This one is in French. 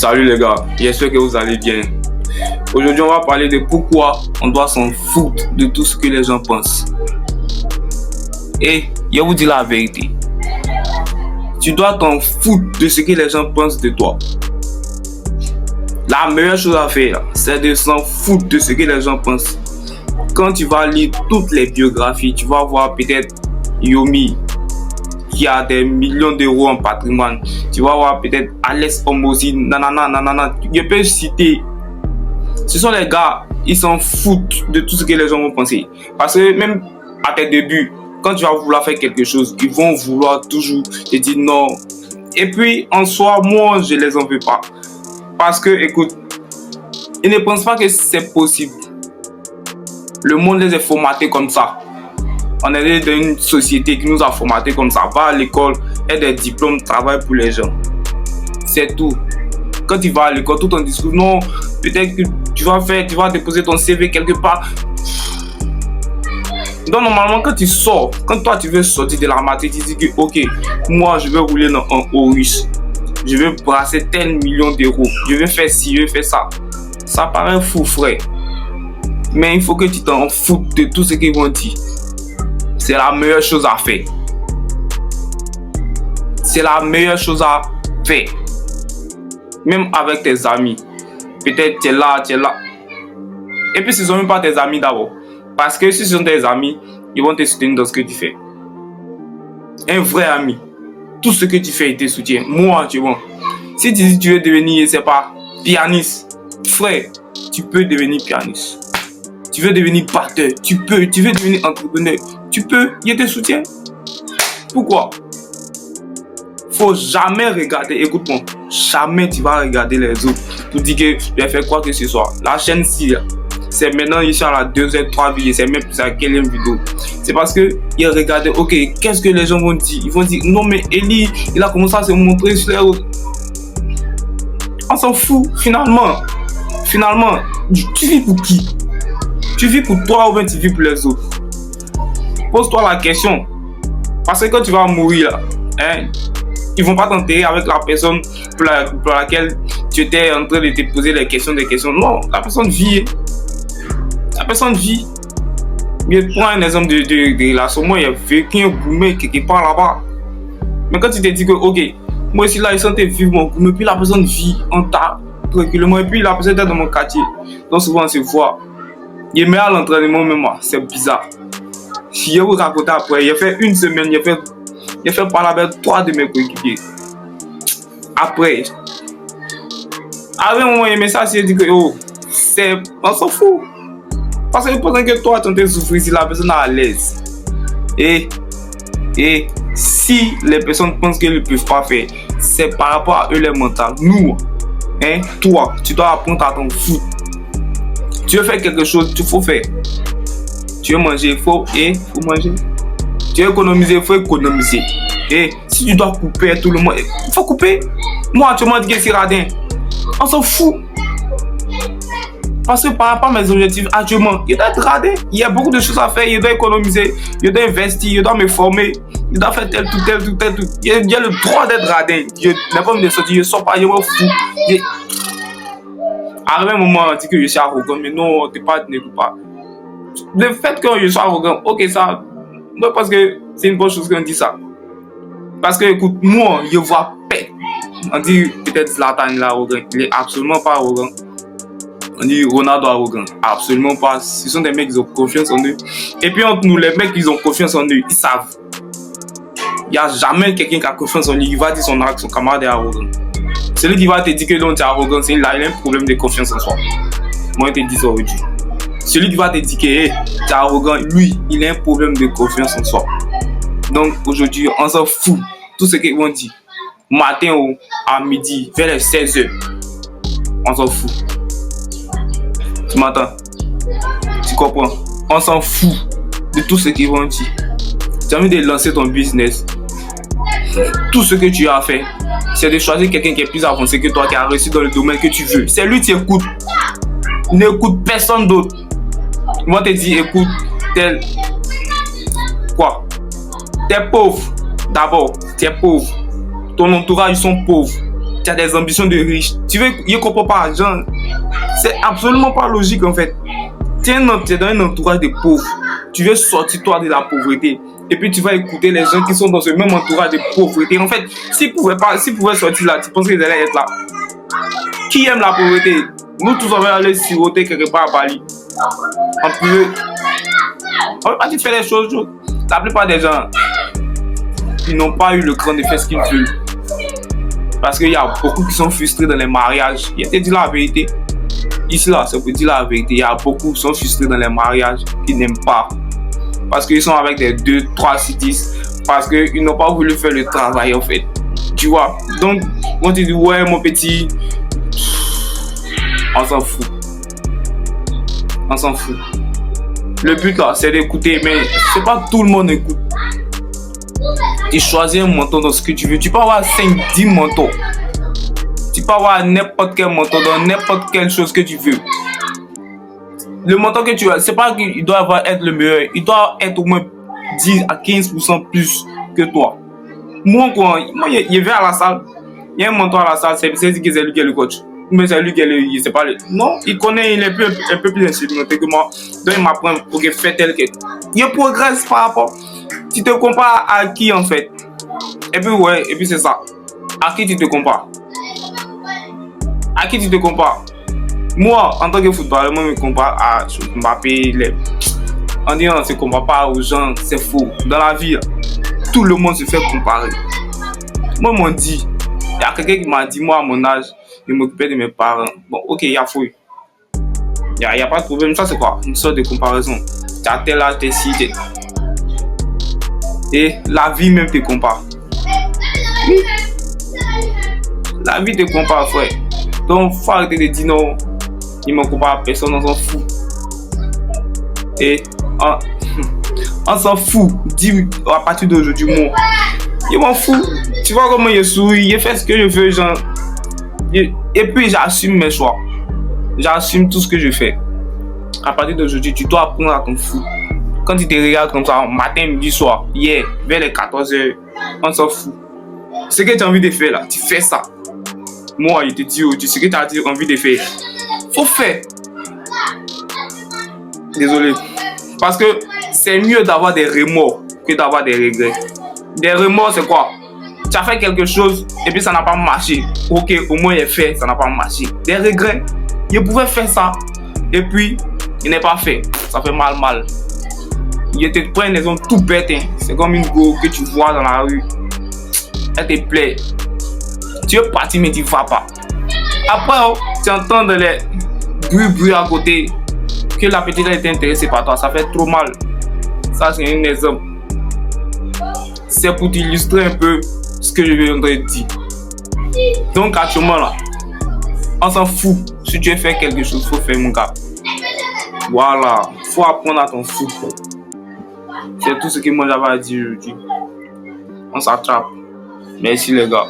Salut les gars, j'espère que vous allez bien. Aujourd'hui, on va parler de pourquoi on doit s'en foutre de tout ce que les gens pensent. Et je vous dis la vérité. Tu dois t'en foutre de ce que les gens pensent de toi. La meilleure chose à faire, c'est de s'en foutre de ce que les gens pensent. Quand tu vas lire toutes les biographies, tu vas voir peut-être Yomi, qui a des millions d'euros en patrimoine. Tu vas voir peut-être Alex Hormozi, nanana. Je peux citer. Ce sont les gars, ils s'en foutent de tout ce que les gens vont penser. Parce que même à tes débuts, quand tu vas vouloir faire quelque chose, ils vont vouloir toujours te dire non. Et puis, en soi, moi, je les en veux pas. Parce que, écoute, ils ne pensent pas que c'est possible. Le monde les a formatés comme ça. On est dans une société qui nous a formatés comme ça. Va à l'école, aie des diplômes, travaille pour les gens. C'est tout. Quand tu vas à l'école, tout ton discours, non, peut-être que tu vas déposer ton CV quelque part. Donc normalement, quand tu sors, quand toi tu veux sortir de la matière, tu dis que ok, moi je veux rouler dans un Horus. Je veux brasser tel million d'euros. Je veux faire ci, je veux faire ça. Ça paraît fou, frère. Mais il faut que tu t'en foutes de tout ce qu'ils vont dire. C'est la meilleure chose à faire. C'est la meilleure chose à faire. Même avec tes amis. Peut-être tu es là. Et puis ce ne sont même pas tes amis d'abord. Parce que si ce sont tes amis, ils vont te soutenir dans ce que tu fais. Un vrai ami. Tout ce que tu fais, il te soutient. Moi, tu vois. Si tu dis que tu veux devenir, je sais pas, pianiste. Frère, tu peux devenir pianiste. Tu veux devenir batteur, tu peux. Tu veux devenir entrepreneur, tu peux. Il te soutient. Pourquoi? Faut jamais regarder, écoute-moi, jamais tu vas regarder les autres pour dire que je vais faire quoi que ce soit. La chaîne ci, c'est maintenant ici à la 2h03 vidéo, c'est même plus à quelle vidéo. C'est parce que ils regardent, ok, qu'est-ce que les gens vont dire? Ils vont dire, non mais Eli, il a commencé à se montrer sur les autres. On s'en fout, finalement. Finalement, tu vis pour qui? Tu vis pour toi ou bien tu vis pour les autres? Pose-toi la question. Parce que quand tu vas mourir, là, ils vont pas t'enterrer avec la personne pour laquelle tu étais en train de te poser des questions. Non, la personne vit. La personne vit. Je prends un exemple de relation. Moi, il y a vécu un gourmet quelque part là-bas. Mais quand tu te dis que, ok, moi aussi là, je sentais vivre mon gourmet, puis la personne vit en tas, tranquillement, et puis la personne est dans mon quartier. Donc souvent on se voit. Il met à l'entraînement même moi, c'est bizarre. Si je vous raconte après, il a fait une semaine, il a fait parler avec 3 de mes coéquipiers. Après un moment, il met ça, il dit que oh, on s'en fout. Parce que pendant que toi tu es en train de souffrir, si la personne est à l'aise. Et si les personnes pensent qu'ils ne peuvent pas faire, c'est par rapport à eux les mentales. Nous, toi, tu dois apprendre à t'en foutre. Tu veux faire quelque chose, il faut faire. Tu veux manger, il faut manger. Tu veux économiser, il faut économiser. Et si tu dois couper tout le monde, il faut couper. Moi, tu m'as dit que c'est radin. On s'en fout. Parce que par rapport à mes objectifs actuellement, il doit être radin. Il y a beaucoup de choses à faire. Il doit économiser, il doit investir, il doit me former. Il doit faire tel. Il y a le droit d'être radin. Je n'ai pas envie de sortir, je ne sors pas, je me fous. À un moment, on dit que je suis arrogant, mais non, tu n'écoutes pas. Le fait que je sois arrogant, ok, ça, moi, parce que c'est une bonne chose qu'on dit ça. Parce que, écoute, moi, je vois pète. On dit peut-être Zlatan il est arrogant, il est absolument pas arrogant. On dit Ronaldo arrogant, absolument pas. Ce sont des mecs qui ont confiance en eux. Et puis entre nous, les mecs qui ont confiance en eux, ils savent. Il n'y a jamais quelqu'un qui a confiance en lui, il va dire son camarade est arrogant. Celui qui va te dire que non, tu es arrogant, il a un problème de confiance en soi. Moi, je te dis ça aujourd'hui. Celui qui va te dire que hey, tu es arrogant, lui, il a un problème de confiance en soi. Donc aujourd'hui, on s'en fout. Tout ce qu'ils vont dire. Matin ou à midi, vers les 16h. On s'en fout. Tu m'entends? Tu comprends? On s'en fout de tout ce qu'ils vont dire. Tu as envie de lancer ton business. Tout ce que tu as à faire, c'est de choisir quelqu'un qui est plus avancé que toi, qui a réussi dans le domaine que tu veux. C'est lui qui écoute. N'écoute personne d'autre. Ils vont te dire, écoute, tel. Quoi? T'es pauvre. D'abord, t'es pauvre. Ton entourage, ils sont pauvres. tu as des ambitions de riche. Tu veux, je comprends pas, genre, c'est absolument pas logique en fait. Tu es dans un entourage de pauvres. Tu veux sortir toi de la pauvreté. Et puis tu vas écouter les gens qui sont dans ce même entourage de pauvreté. En fait, s'ils pouvaient sortir là, tu penses qu'ils allaient être là? Qui aime la pauvreté? Nous tous on va aller siroter quelque part à Bali. On peut pas faire les choses. La plupart des gens, ils n'ont pas eu le cran de faire ce qu'ils veulent. Parce qu'il y a beaucoup qui sont frustrés dans les mariages. Il te dit la vérité. Ici là, c'est pour dire la vérité. Il y a beaucoup qui sont frustrés dans les mariages qui n'aiment pas. Parce qu'ils sont avec des 2, 3, 6, 10. Parce qu'ils n'ont pas voulu faire le travail en fait. Tu vois. Donc, quand tu dis ouais mon petit, on s'en fout. On s'en fout. Le but là, c'est d'écouter, mais c'est pas tout le monde écoute. Tu choisis un mentor dans ce que tu veux. Tu peux avoir 5, 10 mentors. Tu peux avoir n'importe quel mentor dans n'importe quelle chose que tu veux. Le mentor que tu as, c'est pas qu'il doit être le meilleur. Il doit être au moins 10 à 15% plus que toi. Moi, je vais à la salle. Il y a un mentor à la salle, c'est lui qui est le coach. Mais c'est lui qui est le. C'est pas le. Non, il connaît, il est un peu plus expérimenté que moi. Donc il m'apprend, ok, fais tel que. Il progresse par rapport. Tu te compares à qui en fait? Et puis c'est ça. À qui tu te compares? À qui tu te compares? Moi, en tant que footballeur, moi, je me compare à Mbappé. On dit on ne se compare pas aux gens, c'est faux. Dans la vie, tout le monde se fait comparer. Moi, m'ont dit, il y a quelqu'un qui m'a dit, moi, à mon âge, je m'occupais de mes parents. Bon, ok, il y a fouille. Il n'y a pas de problème. Ça, c'est quoi? Une sorte de comparaison. Tu as tel âge, t'es si, t'es. Et la vie même te compare. La vie te compare, frère. Donc, faut arrêter de dire non. Il ne me compare à personne, on s'en fout. Et on s'en fout. Dis à partir d'aujourd'hui, moi. Je m'en fous. Tu vois comment je souris, je fais ce que je veux, genre. Et puis j'assume mes choix. J'assume tout ce que je fais. À partir d'aujourd'hui, tu dois apprendre à t'en foutre. Quand tu te regardes comme ça, matin, midi, soir, hier, vers les 14h, on s'en fout. Ce que tu as envie de faire là, tu fais ça. Moi, je te dis, ce que tu as envie de faire, faut faire. Désolé. Parce que c'est mieux d'avoir des remords que d'avoir des regrets. Des remords, c'est quoi? Tu as fait quelque chose et puis ça n'a pas marché. Ok, au moins il est fait, ça n'a pas marché. Des regrets. Je pouvais faire ça et puis il n'est pas fait. Ça fait mal. Il te prend une raison tout bête. Hein. C'est comme une go que tu vois dans la rue. Elle te plaît. Tu veux partir mais tu ne vas pas. Après, tu entends dans les bruits à côté que la petite était intéressée par toi. Ça fait trop mal. Ça, c'est un exemple. C'est pour t'illustrer un peu ce que je viens de dire. Donc, actuellement, là, on s'en fout. Si tu veux faire quelque chose, il faut faire mon gars. Voilà. Il faut apprendre à t'en foutre. C'est tout ce que moi j'avais à dire aujourd'hui. On s'attrape. Merci les gars.